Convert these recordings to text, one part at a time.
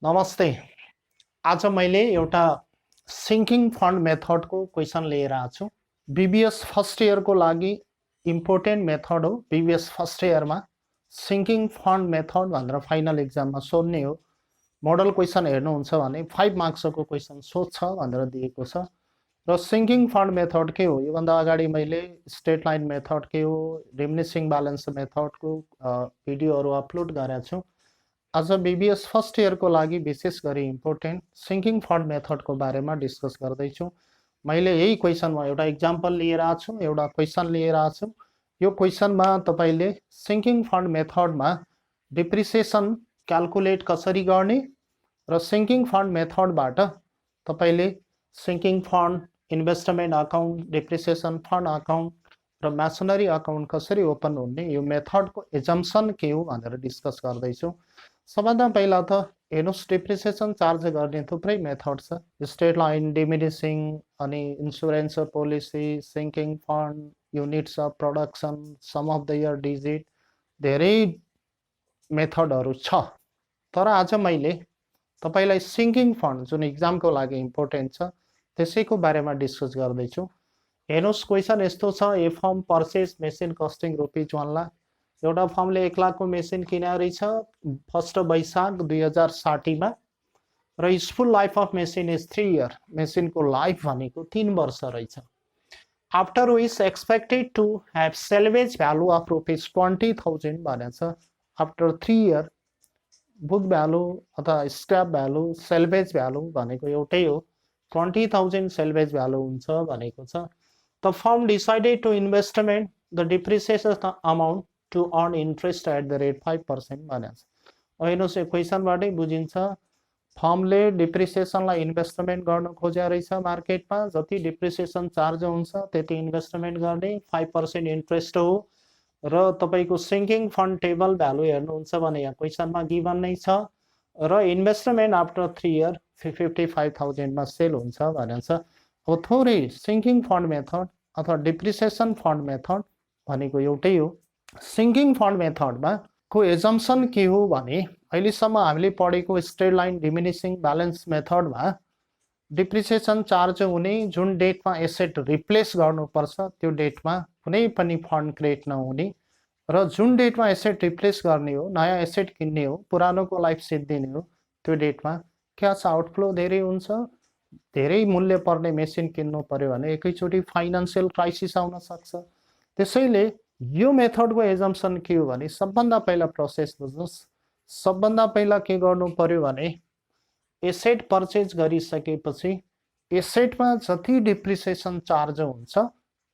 नमस्ते। आज मैले एउटा सिंकिङ फन्ड मेथडको क्वेसन लिएर आएको छु। बीबीएस फर्स्ट इयरको लागि इम्पोर्टेन्ट मेथड हो। बीबीएस फर्स्ट इयरमा सिंकिङ फन्ड मेथड भनेर फाइनल एक्जाममा सोध्ने हो। मोडल क्वेसन हेर्नुहुन्छ भने 5 मार्क्सको क्वेसन सोध्छ भनेर दिएको छ। र सिंकिङ फन्ड मेथड के हो, योभन्दा अगाडि मैले स्ट्रेट लाइन मेथड के हो, डिमिनिसिङ ब्यालेन्स मेथडको भिडियोहरू अपलोड गरेको छु। आज बीबीएस फर्स्ट इयरको लागि विशेष गरी इम्पोर्टेन्ट सिंकिङ फन्ड मेथडको बारेमा डिस्कस गर्दैछु। मैले यही क्वेसनमा एउटा इक्जाम्पल लिएर आएको छु, एउटा क्वेसन लिएर आएको छु। यो क्वेसनमा तपाईले सिंकिङ फन्ड मेथडमा डिप्रिसिएसन क्याल्कुलेट कसरी गर्ने र सिंकिङ फन्ड मेथडबाट तपाईले sinking fund, investment account, depreciation fund account र मेसनरी अकाउन्ट कसरी ओपन हुने, यो मेथडको एजम्पसन के हो भनेर डिस्कस गर्दैछु। सबभन्दा पहिला त हेर्नुहोस्, डिप्रिसिएसन चार्ज गर्ने थुप्रै मेथड छ। स्ट्रेट लाइन, डिमिनिसिङ, अनि insurance policy, sinking fund, units of production, sum of the year digit, धेरै मेथडहरू छ। तर आज मैले तपाईलाई सिंकिङ फन्ड जुन एक्जामको लागि इम्पोर्टेन्ट छ त्यसैको बारेमा डिस्कस गर्दैछु। हेर्नुहोस्, क्वेसन यस्तो छ, a firm purchase machine costing ₹1 lakh. एउटा फर्मले 1 लाखको मेसिन किनेको रहेछ 1 वैशाख 2060 मा र useful life of machine is 3 year. मेसिनको लाइफ भनेको 3 वर्ष रहेछ। After which expected to have salvage value of ₹20,000 भनेको छ। आफ्टर 3 इयर बुक भ्यालु अथवा स्क्रैप भ्यालु, सेल्वेज भ्यालु भनेको एउटै हो, 20,000 सेल्वेज भ्यालु हुन्छ भनेको छ। The firm decided to investment the depreciation amount to earn interest at the rate 5% भनेको छ। हेर्नुहोस्, यो क्वेसनबाटै बुझिन्छ फर्मले डिप्रिसिएसनलाई इन्भेस्टमेन्ट गर्न खोजेको रहेछ मार्केटमा। जति डिप्रिसिएसन चार्ज हुन्छ त्यति इन्भेस्टमेन्ट गर्ने, 5% इन्ट्रेस्ट हो। र तपाईको सिंकिङ फन्ड टेबल भ्यालु हेर्नुहुन्छ भने यहाँ क्वेसनमा गिभन नै छ। र इन्भेस्टमेन्ट आफ्टर 3 इयर 55,000 मा सेल हुन्छ भनेको छ। अब थोरै सिंकिङ फन्ड मेथड अथवा डिप्रिसिएसन फन्ड मेथड भनेको एउटै हो। सिंकिङ फन्ड मेथडमा को एजम्पसन के हो भने, अहिलेसम्म हामीले पढेको स्ट्रेट लाइन, डिमिनिसिङ ब्यालेन्स मेथडमा डिप्रिसिएसन चार्ज हुने, जुन डेटमा एसेट रिप्लेस गर्नुपर्छ त्यो डेटमा कुनै पनि फन्ड क्रिएट नहुने, र जुन डेटमा एसेट रिप्लेस गर्ने हो, नयाँ एसेट किन्ने हो, पुरानोको लाइफ सिद्धिने हो, त्यो डेटमा क्यास आउटफ्लो धेरै हुन्छ। धेरै मूल्य पर्ने मेसिन किन्नु पर्यो भने एकैचोटि फाइनान्शियल क्राइसिस आउन सक्छ। त्यसैले यो मेथडको एजम्पसन के हो भने, सबभन्दा पहिला प्रोसेस बुझ्नुहोस्। सबभन्दा पहिला के गर्नु पर्यो भने, एसेट पर्चेज गरिसकेपछि एसेटमा जति डिप्रिसिएसन चार्ज हुन्छ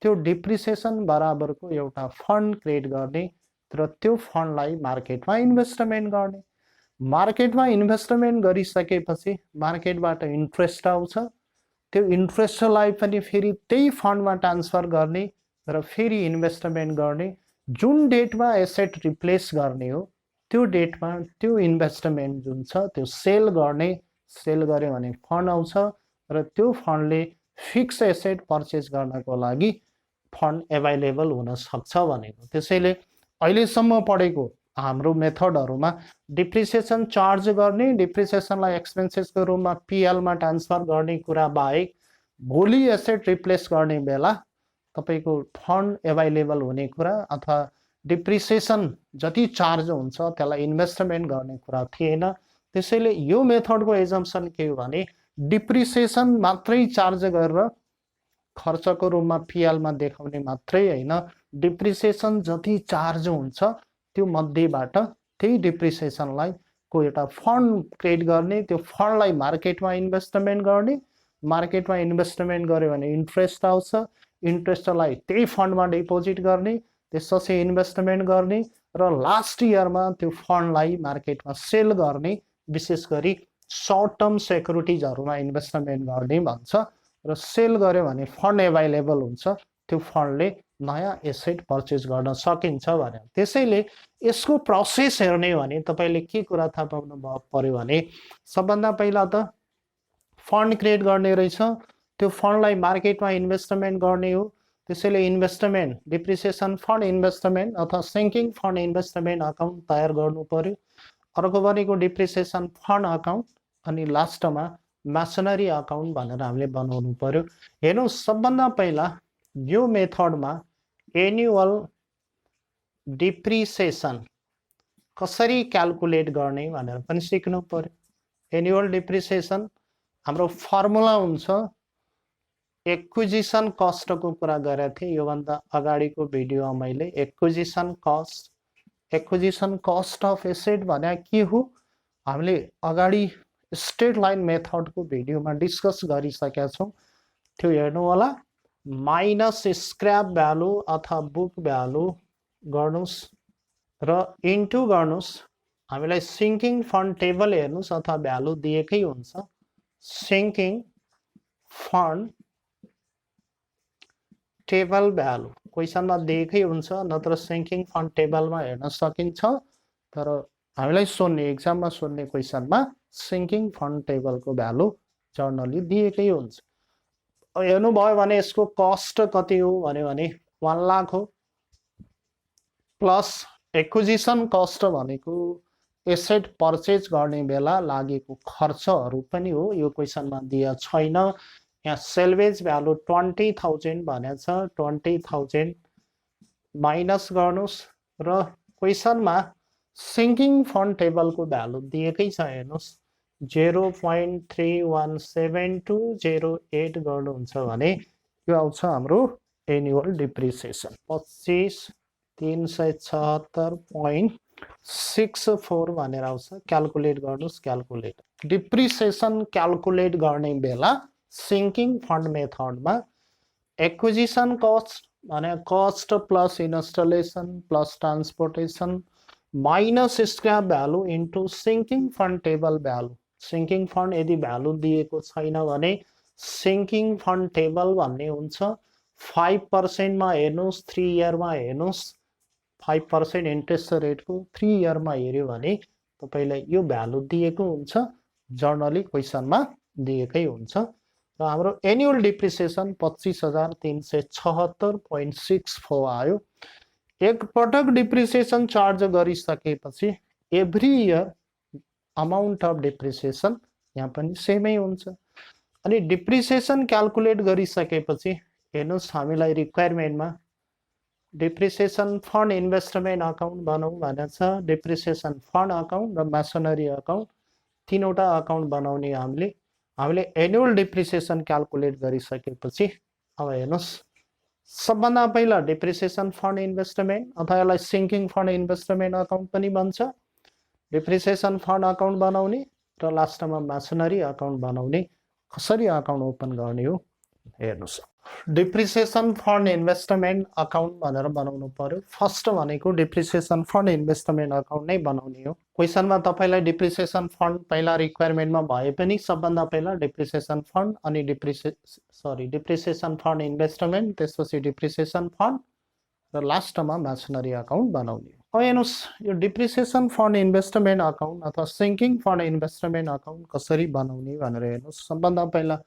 त्यो डिप्रिसिएसन बराबरको एउटा फन्ड क्रिएट गर्ने र त्यो फन्डलाई मार्केटमा इन्भेस्टमेन्ट गर्ने। मार्केटमा इन्भेस्टमेन्ट गरिसकेपछि मार्केटबाट इन्ट्रेस्ट आउँछ, त्यो इन्ट्रेस्टलाई पनि फेरि त्यही फन्डमा ट्रान्सफर गर्ने र फेरि इन्भेस्टमेन्ट गर्ने। जुन डेटमा एसेट रिप्लेस गर्ने हो त्यो डेटमा त्यो इन्भेस्टमेन्ट जुन छ त्यो सेल गर्ने। सेल गर्यो भने फन्ड आउँछ र त्यो फन्डले फिक्स एसेट पर्चेज गर्नको लागि फन्ड एभाइलेबल हुन सक्छ भनेको। त्यसैले अहिलेसम्म पढेको हाम्रो मेथडहरुमा डिप्रिसिएसन चार्ज गर्ने, डिप्रिसिएसनलाई एक्सपेन्सेसको रूपमा पीएलमा ट्रान्सफर गर्ने कुरा बाहेक भोलि एसेट रिप्लेस गर्ने बेला तपाईको फन्ड एभाइलेबल हुने कुरा अथवा डिप्रिसिएसन जति चार्ज हुन्छ त्यसलाई इन्भेस्टमेन्ट गर्ने कुरा थिएन। त्यसैले यो मेथडको एजम्पसन के हो भने, डिप्रिसिएसन मात्रै चार्ज गरेर खर्चको रूपमा पीएलमा देखाउने मात्रै हैन, डिप्रिसिएसन जति चार्ज हुन्छ त्यो मध्येबाट त्यही डिप्रिसिएसनलाई को एउटा फन्ड क्रिएट गर्ने, त्यो फन्डलाई मार्केटमा इन्भेस्टमेन्ट गर्ने। मार्केटमा इन्भेस्टमेन्ट गर्यो भने इन्ट्रेस्ट आउँछ, इन्ट्रेस्टलाई त्यही फन्डमा डिपोजिट गर्ने, त्यसपछि इन्भेस्टमेन्ट गर्ने र लास्ट इयरमा त्यो फन्डलाई मार्केटमा सेल गर्ने। विशेष गरी सर्ट टर्म सेक्युरिटिजहरुमा इन्भेस्टमेन्ट गर्ने भन्छ र सेल गर्यो भने फन्ड एभाइलेबल हुन्छ, त्यो फन्डले नयाँ एसेट पर्चेज गर्न सकिन्छ भने। त्यसैले यसको प्रोसेस हेर्ने हो भने तपाईले के कुरा थाहा पाउनु पर्यो भने, सबभन्दा पहिला त फन्ड क्रिएट गर्ने रहेछ, त्यो फन्डलाई मार्केटमा इन्भेस्टमेन्ट गर्ने हो। त्यसैले इन्भेस्टमेन्ट डिप्रिसिएसन फन्ड इन्भेस्टमेन्ट अथवा सिंकिङ फन्ड इन्भेस्टमेन्ट अकाउन्ट तयार गर्नु पर्यो। अर्को भनेको डिप्रिसिएसन फन्ड अकाउन्ट अनि लास्टमा मेसनरी अकाउन्ट भनेर हामीले बनाउनु पर्यो। हेर्नुस्, सबभन्दा पहिला यो मेथडमा एनुअल डिप्रिसिएसन कसरी क्याल्कुलेट गर्ने भनेर पनि सिक्नु पर्यो। एनुअल डिप्रिसिएसन हाम्रो फर्मुला हुन्छ, एक्विजिसन कस्टको कुरा गरेको थिएँ योभन्दा अगाडिको भिडियोमा मैले। एक्विजिसन कस्ट अफ एसेट भने के हो हामीले अगाडि स्ट्रेट लाइन मेथडको भिडियोमा डिस्कस गरिसकेका छौँ, त्यो हेर्नु होला। माइनस स्क्रैप भ्यालु अथवा बुक भ्यालु गर्नुस् र इन्टु गर्नुस् हामीलाई सिंकिङ फन्ड टेबल हेर्नुस् अथवा भ्यालु दिएकै हुन्छ। सिंकिङ फन्ड टेबल भ्यालु क्वेसनमा दिएकै हुन्छ, नत्र सिंकिङ फन्ड टेबलमा हेर्न सकिन्छ। तर हामीलाई सोध्ने एक्जाममा सोध्ने क्वेसनमा सिंकिङ फन्ड टेबलको भ्यालु जर्नली दिएकै हुन्छ। हेर्नुभयो भने यसको कस्ट कति हो भने 1 लाख हो, प्लस एक्विजिसन कस्ट भनेको एसेट पर्चेज गर्ने बेला लागेको खर्चहरू पनि हो, यो क्वेसनमा दिएको छैन। यहाँ सेल्वेज भ्यालु 20,000 भनेको छ, 20,000 माइनस गर्नुस् र क्वेसनमा सिंकिङ फन्ड टेबलको भ्यालु दिएकै छ। हेर्नुस् 0.317208 गर्नुहुन्छ भने यो आउँछ हाम्रो एनुअल डिप्रिसिएसन 25,376.64 भनेर आउँछ। क्याल्कुलेट गर्नुस्, क्याल्कुलेट डिप्रिसिएसन क्याल्कुलेट गर्ने बेला सिंकिङ फन्ड मेथडमा एक्विजिसन कस्ट भने cost plus installation plus transportation minus scrap value into sinking fund table value. Sinking fund यदि भ्यालु दिएको छैन भने सिंकिङ फन्ड टेबल भन्ने हुन्छ 5% मा हेर्नुस्, 3 इयरमा हेर्नुस्, 5% इन्ट्रेस्ट रेटको 3 इयरमा हेर्यो भने तपाईलाई यो भ्यालु दिएको हुन्छ, जर्नली क्वेसनमा दिएकै हुन्छ। र हाम्रो एनुअल डिप्रिसिएसन 25,376.64 आयो। एक पटक डिप्रिसिएसन चार्ज गरिसकेपछि every year amount of depreciation यहाँ पनि सेमै हुन्छ। अनि डिप्रिसिएसन क्याल्कुलेट गरिसकेपछि हेर्नुस् हामीलाई रिक्वायरमेन्टमा डिप्रिसिएसन फन्ड इन्भेस्टमेन्ट अकाउन्ट बनाऊ भनेको छ। डिप्रिसिएसन फन्ड अकाउन्ट र मेसनरी अकाउन्ट तीनवटा अकाउन्ट बनाउने हामीले एनुअल डिप्रिसिएसन क्याल्कुलेट गरिसकेपछि अब हेर्नुस् सबभन्दा पहिला डिप्रिसिएसन फन्ड इन्भेस्टमेन्ट अथवा यसलाई सिंकिङ फन्ड इन्भेस्टमेन्ट अकाउन्ट पनि भन्छ। डिप्रिसिएसन फन्ड अकाउन्ट बनाउने र लास्टमा मेसनरी अकाउन्ट बनाउने कसरी अकाउन्ट ओपन गर्ने हो हेर्नुस्। डिप्रिसिएसन फन्ड इन्भेस्टमेन्ट अकाउन्ट भनेर बनाउनु पर्यो। फर्स्ट भनेको डिप्रिसिएसन फन्ड इन्भेस्टमेन्ट अकाउन्ट नै बनाउने हो। क्वेसनमा तपाईलाई डिप्रिसिएसन फन्ड पहिला रिक्वायरमेन्टमा भए पनि सबभन्दा पहिला डिप्रिसिएसन फन्ड अनि डिप्रिसिएसन फन्ड इन्भेस्टमेन्ट त्यसपछि डिप्रिसिएसन फन्ड र लास्टमा मेसनरी अकाउन्ट बनाउने हो। अब हेर्नुस् यो डिप्रिसिएसन फन्ड इन्भेस्टमेन्ट अकाउन्ट अथवा सिंकिङ फन्ड इन्भेस्टमेन्ट अकाउन्ट कसरी बनाउने भनेर हेर्नुस्। सबभन्दा पहिला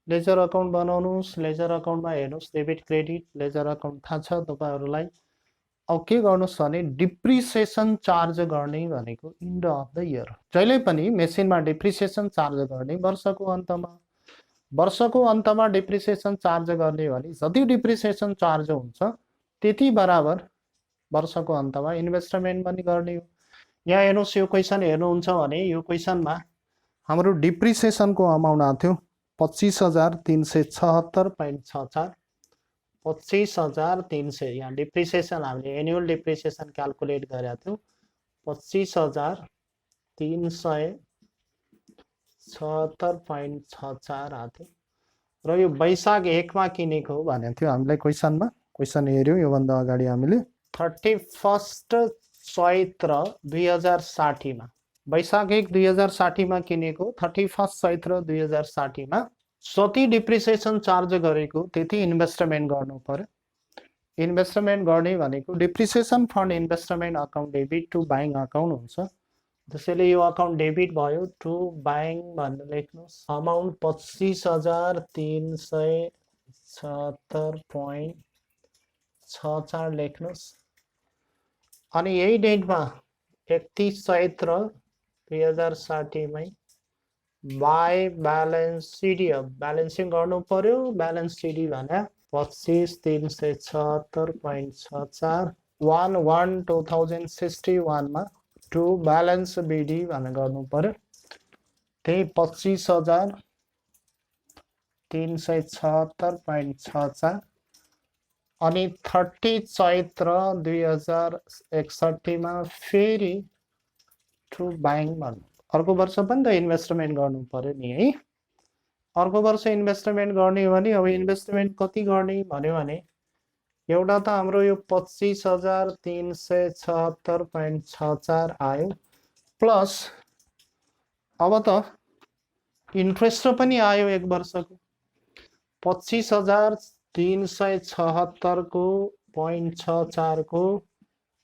लेजर अकाउन्ट बनाउनुस्। लेजर अकाउन्टमा हेर्नुस् डेबिट क्रेडिट लेजर अकाउन्ट थाहा छ तपाईहरुलाई। अब के गर्नुस् भने डिप्रिसिएसन चार्ज गर्ने भनेको एन्ड अफ द इयर। जहिले पनि मेसिनमा डिप्रिसिएसन चार्ज गर्ने वर्षको अन्तमा डिप्रिसिएसन चार्ज गर्ने भने जति डिप्रिसिएसन चार्ज हुन्छ त्यति बराबर वर्षको अन्तमा इन्भेस्टमेन्ट पनि गर्ने हो। यहाँ हेर्नुस् यो क्वेसन हेर्नुहुन्छ भने यो क्वेसनमा हाम्रो डिप्रिसिएसनको अमाउन्ट आथ्यो 25,376.64 25,300। यहाँ डिप्रिसिएसन हामीले एनुअल डिप्रिसिएसन क्याल्कुलेट गरेका थियौं 25,376.64 आथ्यो र यो वैशाख 1 मा किनेको हो भनेको थियो हामीलाई क्वेसनमा। क्वेसन हेर्यौं यो भन्दा अगाडि हामीले 31 चैत्र 2060 मा वैशाख 1 2060 मा किनेको 31 चैत्र 2060 मा जति डिप्रिसिएसन चार्ज गरेको त्यति इन्भेस्टमेन्ट गर्नु पर्यो। इन्भेस्टमेन्ट गर्ने भनेको depreciation fund investment account debit to buying account हुन्छ। त्यसैले यो अकाउन्ट डेबिट भयो टु बाइङ भनेर लेख्नुस्। अमाउन्ट 25,376.64 लेख्नुस्। अनि यही डेटमा 31 चैत्र 2060 मै बाई ब्यालेन्स सिडी। अब ब्यालेन्सिङ गर्नु पर्यो। ब्यालेन्स सिडी भने 25,376.64 1/1/2061 मा टु ब्यालेन्स बिडी भनेर गर्नु पर्यो। त्यही 25,376.64 अनि 30 चैत्र 2061 मा फेरि टु ब्याङ्क भन्नु। अर्को वर्ष पनि त इन्भेस्टमेन्ट गर्नु पर्यो नि है। अर्को वर्ष इन्भेस्टमेन्ट गर्ने हो भने अब इन्भेस्टमेन्ट कति गर्ने भन्यो भने एउटा त हाम्रो यो 25,376.64 आयो, प्लस अब त इन्ट्रेस्ट पनि आयो एक वर्षको 25,376 को 0.64 को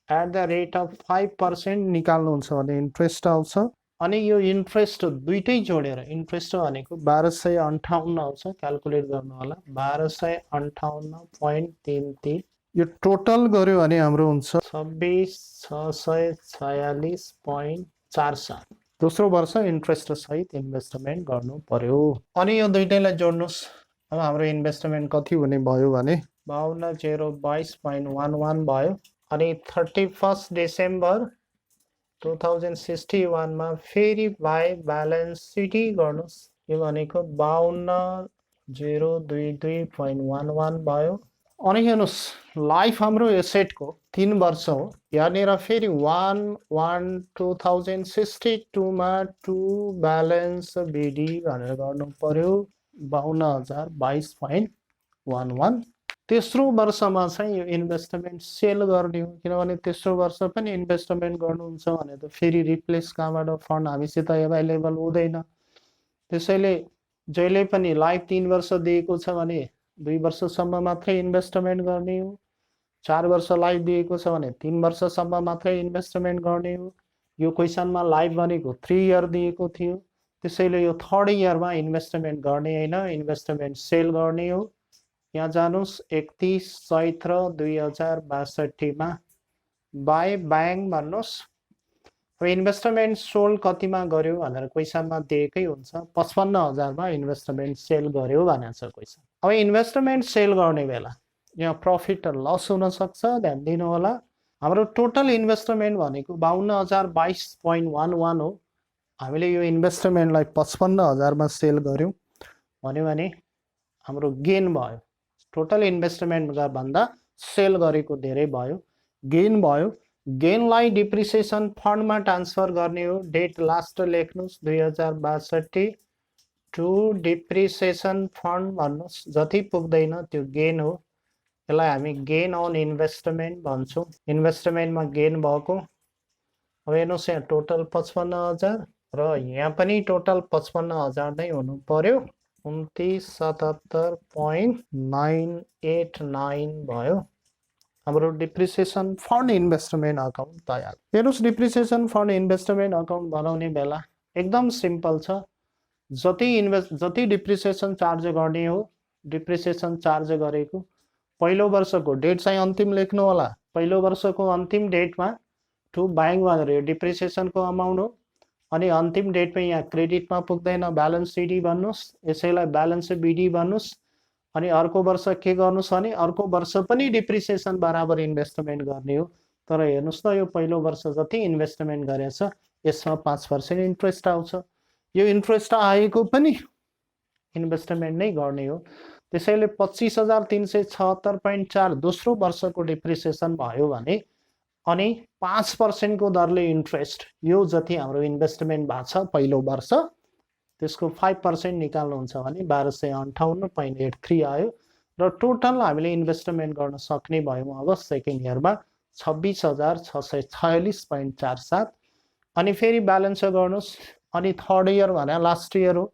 एट द रेट अफ 5% निकाल्नुहुन्छ भने इन्ट्रेस्ट आउँछ। अनि यो इन्ट्रेस्ट दुईटै जोडेर इन्ट्रेस्ट भनेको 1258 आउँछ, क्याल्कुलेट गर्नु होला 1258.33। यो टोटल गर्यो भने हाम्रो हुन्छ 26,646.47। दोस्रो वर्ष इन्ट्रेस्ट सहित इन्भेस्टमेन्ट गर्नु पर्यो। अनि यो दुईटैलाई जोड्नुस्। अब हाम्रो इन्भेस्टमेन्ट कति हुने भयो भने 52,022.11 भयो। अनि 31 डिसेम्बर 2061 मा फेरि बाई ब्यालेन्स सिटी गर्नुस्। यो भनेको 52,022.11 भयो। अनि हेर्नुस् लाइफ हाम्रो एसेटको 3 वर्ष हो। यहाँनिर फेरि 1/1/2062 मा टु ब्यालेन्स बिडी भनेर गर्नु पर्यो 52,022.11। तेस्रो वर्षमा चाहिँ यो इन्भेस्टमेन्ट सेल गर्ने हो, किनभने तेस्रो वर्ष पनि इन्भेस्टमेन्ट गर्नुहुन्छ भने त फेरि रिप्लेस कहाँबाट फन्ड हामीसित एभाइलेबल हुँदैन। त्यसैले जहिले पनि लाइफ 3 वर्ष दिएको छ भने 2 वर्षसम्म मात्रै इन्भेस्टमेन्ट गर्ने हो। 4 वर्ष लाइफ दिएको छ भने 3 वर्षसम्म मात्रै इन्भेस्टमेन्ट गर्ने हो। यो क्वेसनमा लाइफ भनेको 3 इयर दिएको थियो, त्यसैले यो 3rd इयरमा इन्भेस्टमेन्ट गर्ने होइन, इन्भेस्टमेन्ट सेल गर्ने हो। यहाँ जानुस् 31 चैत्र 2062 मा बाई ब्याङ्क भन्नुहोस्। इन्भेस्टमेन्ट सोल्ड कतिमा गर्यो भनेर क्वेसनमा दिएकै हुन्छ, 55,000 मा इन्भेस्टमेन्ट सेल गर्यो भनेको छ क्वेसन। अब इन्भेस्टमेन्ट सेल गर्ने बेला यहाँ प्रफिट र लस हुन सक्छ, ध्यान दिनु होला। हाम्रो टोटल इन्भेस्टमेन्ट भनेको 52,022.11 हो। हामीले यो इन्भेस्टमेन्टलाई 55,000 मा सेल गर्यौं भन्यो भने हाम्रो गेन भयो। टोटल इन्भेस्टमेन्ट भन्दा सेल गरेको धेरै भयो, गेन भयो। गेनलाई डिप्रिसिएसन फन्डमा ट्रान्सफर गर्ने हो। डेट लास्ट लेख्नुस् 2062 टु डिप्रिसिएसन फन्ड भन्नुस्। जति पुग्दैन त्यो गेन हो, यसलाई हामी गेन अन इन्भेस्टमेन्ट भन्छौँ। इन्भेस्टमेन्टमा गेन भएको। अब हेर्नुहोस् यहाँ टोटल 55,000 र यहाँ पनि टोटल 55,000 नै हुनु पर्यो। 2977.989 भयो। हाम्रो डिप्रिसिएसन फन्ड इन्भेस्टमेन्ट अकाउन्ट तयार। हेर्नुहोस् डिप्रिसिएसन फन्ड इन्भेस्टमेन्ट अकाउन्ट बनाउने बेला एकदम सिम्पल छ। जति डिप्रिसिएसन चार्ज गर्ने हो, डिप्रिसिएसन चार्ज गरेको पहिलो वर्षको डेट चाहिँ अन्तिम लेख्नु होला। पहिलो वर्षको अन्तिम डेटमा टु ब्याङ्क भनेर यो डिप्रिसिएसनको अमाउन्ट हो। अनि अन्तिम डेटमा यहाँ क्रेडिटमा पुग्दैन, ब्यालेन्स सिडी भन्नुस्, यसैलाई ब्यालेन्स बिडी भन्नुस्। अनि अर्को वर्ष के गर्नुस् भने अर्को वर्ष पनि डिप्रिसिएसन बराबर इन्भेस्टमेन्ट गर्ने हो। तर हेर्नुस् त यो पहिलो वर्ष जति इन्भेस्टमेन्ट गरेछ यसमा 5% इन्ट्रेस्ट आउँछ। यो इन्ट्रेस्ट आएको पनि इन्भेस्टमेन्ट नै गर्ने हो। त्यसैले 25,376.4 दोस्रो वर्षको डिप्रिसिएसन भयो भने अनि 5% को दरले इन्ट्रेस्ट, यो जति हाम्रो इन्भेस्टमेन्ट भएको छ पहिलो वर्ष त्यसको 5% निकाल्नुहुन्छ भने 1258.83 आयो। र टोटल हामीले इन्भेस्टमेन्ट गर्न सक्ने भयौँ अब सेकेन्ड इयरमा 26,646.47। अनि फेरि ब्यालेन्स गर्नुस्। अनि 3rd इयर भने लास्ट इयर हो।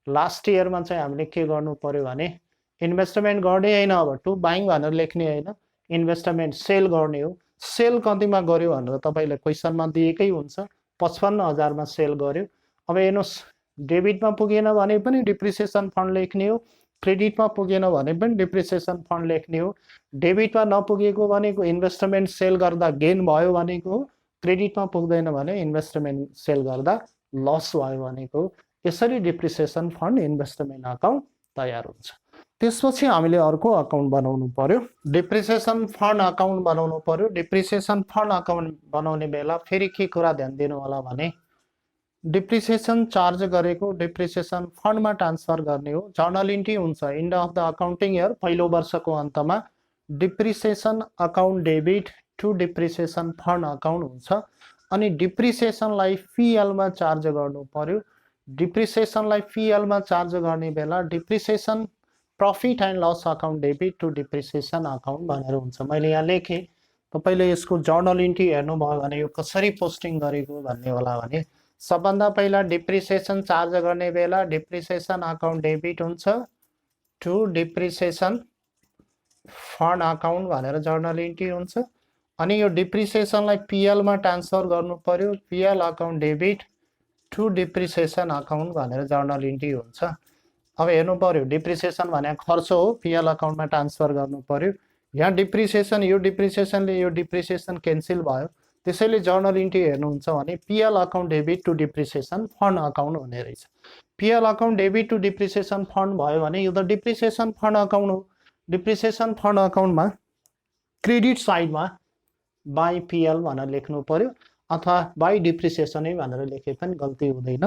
लास्ट इयरमा चाहिँ हामीले के गर्नु पर्यो भने इन्भेस्टमेन्ट गर्ने होइन, अब टु ब्याङ्क भनेर लेख्ने होइन, इन्भेस्टमेन्ट सेल गर्ने हो। सेल कतिमा गर्यो भनेर तपाईँले क्वेसनमा दिएकै हुन्छ। 55,000 मा सेल गर्यो। अब हेर्नुहोस् डेबिटमा पुगेन भने पनि डिप्रिसिएसन फन्ड लेख्ने हो, क्रेडिटमा पुगेन भने पनि डिप्रिसिएसन फन्ड लेख्ने हो। डेबिटमा नपुगेको भनेको इन्भेस्टमेन्ट सेल गर्दा गेन भयो भनेको हो, क्रेडिटमा पुग्दैन भने इन्भेस्टमेन्ट सेल गर्दा लस भयो भनेको। यसरी डिप्रिसिएसन फन्ड इन्भेस्टमेन्ट अकाउन्ट तयार हुन्छ। त्यसपछि हामीले अर्को अकाउन्ट बनाउनु पर्यो, डिप्रिसिएसन फन्ड अकाउन्ट बनाउनु पर्यो। डिप्रिसिएसन फन्ड अकाउन्ट बनाउने बेला फेरि के कुरा ध्यान दिनु होला भने डिप्रिसिएसन चार्ज गरेको डिप्रिसिएसन फन्डमा ट्रान्सफर गर्ने हो। जर्नल इन्ट्री हुन्छ end of the accounting year, पहिलो वर्षको अन्तमा depreciation account debit to depreciation fund account हुन्छ। अनि डिप्रिसिएसनलाई पिएलमा चार्ज गर्नु पर्यो। डिप्रिसिएसनलाई पिएलमा चार्ज गर्ने बेला depreciation profit and loss account debit to depreciation account भनेर हुन्छ। मैले यहाँ लेखेँ, तपाईँले यसको जर्नल इन्ट्री हेर्नुभयो भने यो कसरी पोस्टिङ गरेको भन्ने होला भने सबभन्दा पहिला डिप्रिसिएसन चार्ज गर्ने बेला डिप्रिसिएसन अकाउन्ट डेबिट हुन्छ टु डिप्रिसिएसन फन्ड अकाउन्ट भनेर जर्नल इन्ट्री हुन्छ। अनि यो डिप्रिसिएसनलाई पिएलमा ट्रान्सफर गर्नु पर्यो, PL account debit to depreciation account भनेर जर्नल इन्ट्री हुन्छ। अब हेर्नु पर्यो, डिप्रिसिएसन भने खर्च हो, पिएल अकाउन्टमा ट्रान्सफर गर्नु पर्यो। यहाँ डिप्रिसिएसन, यो डिप्रिसिएसनले यो डिप्रिसिएसन क्यान्सल भयो, त्यसैले जर्नल इन्ट्री हेर्नुहुन्छ भने PL account debit to depreciation fund account हुने रहेछ। PL account debit to depreciation fund भयो भने यो त डिप्रिसिएसन फन्ड अकाउन्ट हो। डिप्रिसिएसन फन्ड अकाउन्टमा क्रेडिट साइडमा बाई पिएल भनेर लेख्नु पर्यो अथवा बाई डिप्रिसिएसनै भनेर लेखे पनि गल्ती हुँदैन।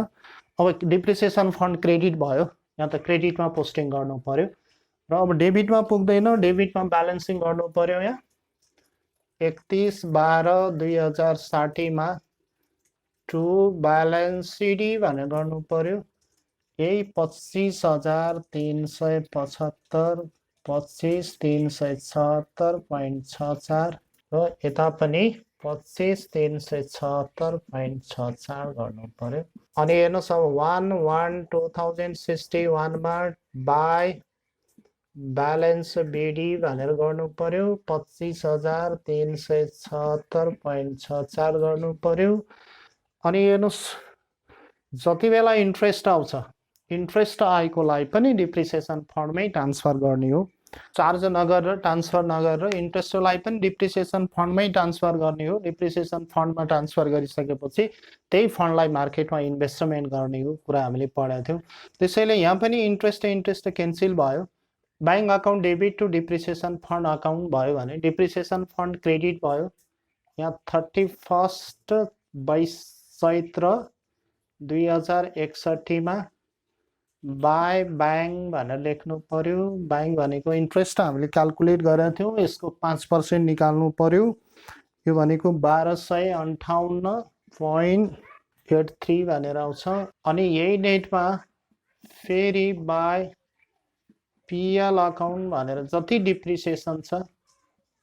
अब डिप्रिसिएसन फन्ड क्रेडिट भयो, यहाँ त क्रेडिटमा पोस्टिङ गर्नु पर्यो। र अब डेबिटमा पुग्दैन, डेबिटमा ब्यालेन्सिङ गर्नु पर्यो। यहाँ 31/12/2060 टु ब्यालेन्स सिडी भनेर गर्नु पर्यो। यही 25,375 25,376.64 र यता पनि 25,376.64 गर्नु पर्यो। अनि हेर्नुहोस् अब 1/1/2061 मा बाई ब्यालेन्स बिडी भनेर गर्नु पर्यो, 25,376.64 गर्नु पर्यो। अनि हेर्नुहोस् जति बेला इन्ट्रेस्ट आउँछ, इन्ट्रेस्ट आएकोलाई पनि डिप्रिसिएसन फन्डमै ट्रान्सफर गर्ने हो। चार्ज नगरेर ट्रान्सफर नगरेर इन्ट्रेस्टलाई पनि डिप्रिसिएसन फन्डमै ट्रान्सफर गर्ने हो। डिप्रिसिएसन फन्डमा ट्रान्सफर गरिसकेपछि त्यही फन्डलाई मार्केटमा इन्भेस्टमेन्ट गर्ने हो, कुरा हामीले पढेका थियौँ। त्यसैले यहाँ पनि इन्ट्रेस्ट क्यान्सल भयो। Bank account debit to depreciation fund account भयो भने डिप्रिसिएसन फन्ड क्रेडिट भयो। यहाँ 31/12/2061 मा बाई ब्याङ्क भनेर लेख्नु पर्यो। ब्याङ्क भनेको इन्ट्रेस्ट हामीले क्यालकुलेट गरेका थियौँ, यसको 5% निकाल्नु पर्यो। यो भनेको 1258.83 भनेर आउँछ। अनि यही डेटमा फेरि बाई पिएल अकाउन्ट भनेर जति डिप्रिसिएसन छ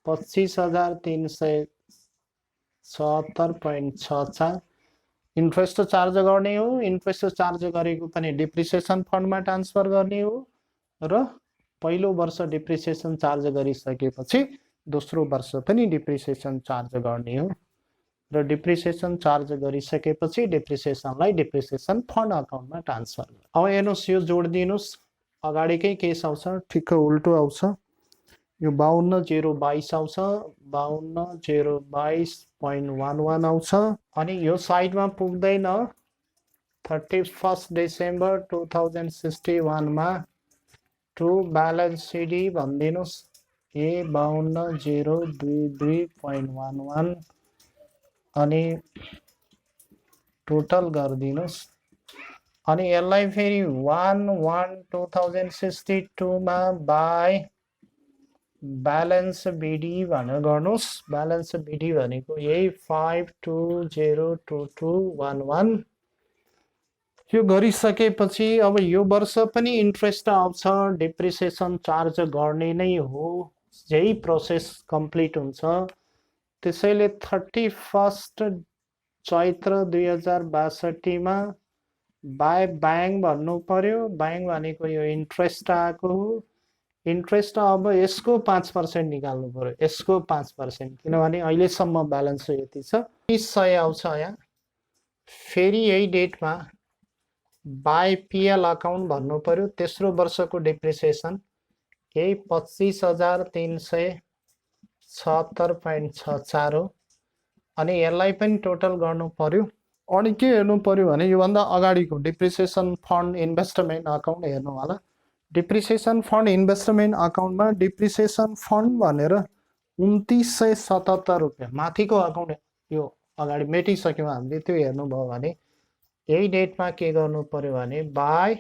25,376.64 इन्ट्रेस्ट चार्ज गर्ने हो। इन्ट्रेस्ट चार्ज गरेको पनि डिप्रिसिएसन फन्डमा ट्रान्सफर गर्ने हो र पहिलो वर्ष डिप्रिसिएसन चार्ज गरिसकेपछि दोस्रो वर्ष पनि डिप्रिसिएसन चार्ज गर्ने हो र डिप्रिसिएसन चार्ज गरिसकेपछि डिप्रिसिएसनलाई डिप्रिसिएसन फन्ड अकाउन्टमा ट्रान्सफर। अब हेर्नुहोस् यो जोडिदिनुहोस्, अगाडिकै केस आउँछ, ठिक्क उल्टो आउँछ। यो 52,022 आउँछ, 52,022.11 आउँछ। अनि यो साइडमा पुग्दैन, 31 डिसेम्बर 2061 मा टु ब्यालेन्स सिडी भनिदिनुहोस्, ए 52,022.11 अनि टोटल गरिदिनुहोस्। अनि यसलाई फेरि 1/1/2062 मा बाई ब्यालेन्स बिडी भनेर गर्नुहोस्। ब्यालेन्स बिडी भनेको यही 52,022.11। यो गरिसकेपछि अब यो वर्ष पनि इन्ट्रेस्ट आउँछ, डिप्रिसिएसन चार्ज गर्ने नै हो, यही प्रोसेस कम्प्लिट हुन्छ। त्यसैले 31 चैत्र 2062 मा बाई ब्याङ्क भन्नु पर्यो। ब्याङ्क भनेको यो इन्ट्रेस्ट आएको हो। इन्ट्रेस्ट अब यसको 5% निकाल्नु पर्यो, यसको 5%, किनभने अहिलेसम्म ब्यालेन्स यति छ। 30,000 आउँछ यहाँ। फेरि यही डेटमा बाई पिएल अकाउन्ट भन्नु पर्यो। तेस्रो वर्षको डिप्रिसिएसन यही 25,376.64 हो। अनि यसलाई पनि टोटल गर्नु पर्यो। अनि के हेर्नु पर्यो भने योभन्दा अगाडिको डिप्रिसिएसन फन्ड इन्भेस्टमेन्ट अकाउन्ट हेर्नु होला। Depreciation fund investment अकाउन्टमा depreciation fund भनेर 2977 रुपियाँ माथिको अकाउन्ट यो अगाडि मेटिसक्यौँ हामीले, त्यो हेर्नुभयो भने यही डेटमा के गर्नु पर्यो भने by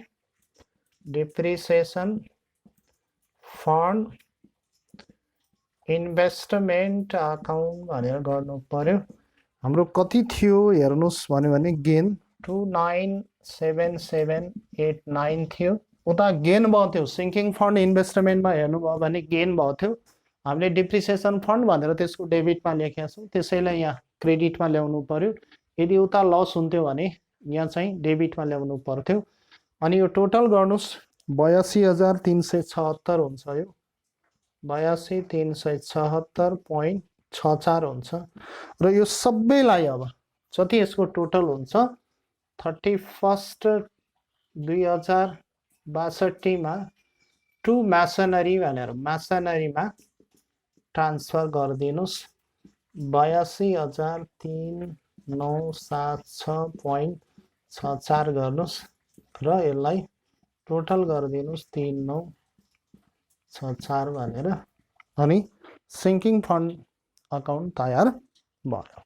depreciation fund investment account भनेर गर्नु पर्यो। हाम्रो कति थियो हेर्नुहोस् भन्यो भने गेन 297789 थियो। उता गेन भयो थियो, सिङ्किङ फन्ड इन्भेस्टमेन्टमा हेर्नुभयो भने गेन भयो थियो। हामीले डिप्रिसिएसन फन्ड भनेर त्यसको डेबिटमा लेखेका छौँ, त्यसैलाई यहाँ क्रेडिटमा ल्याउनु पर्यो। यदि उता लस हुन्थ्यो भने यहाँ चाहिँ डेबिटमा ल्याउनु पर्थ्यो। अनि यो टोटल गर्नुहोस् 82,376 हुन्छ, यो 82,376.64 हुन्छ। र यो सबैलाई अब जति यसको टोटल हुन्छ 31/2062 मा टु म्यासनरी भनेर म्यासनरीमा ट्रान्सफर गरिदिनुहोस् 82,397.64 गर्नुहोस् र यसलाई टोटल गरिदिनुहोस् 3964 भनेर। अनि सिङ्किङ फन्ड अकाउन्ट तयार भयो।